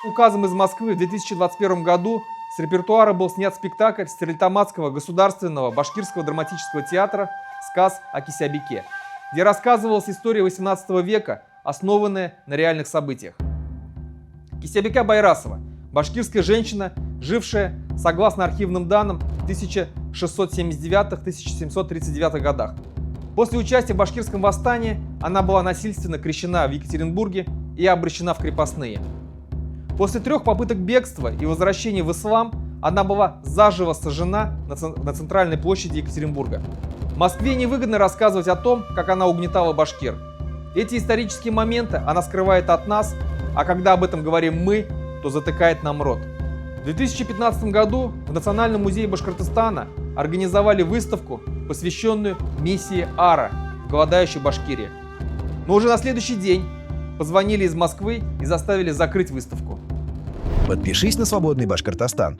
Указом из Москвы в 2021 году с репертуара был снят спектакль Стерлитамакского государственного башкирского драматического театра «Сказ о Кисябеке», где рассказывалась история 18 века, основанная на реальных событиях. Кисябека Байрасова – башкирская женщина, жившая, согласно архивным данным, в 1679-1739 годах. После участия в башкирском восстании она была насильственно крещена в Екатеринбурге и обращена в крепостные. После 3 попыток бегства и возвращения в ислам она была заживо сожжена на центральной площади Екатеринбурга. В Москве невыгодно рассказывать о том, как она угнетала башкир. Эти исторические моменты она скрывает от нас, а когда об этом говорим мы, то затыкает нам рот. В 2015 году в Национальном музее Башкортостана организовали выставку, посвященную миссии Ара в голодающей Башкирии. Но уже на следующий день позвонили из Москвы и заставили закрыть выставку. Подпишись на «Свободный Башкортостан».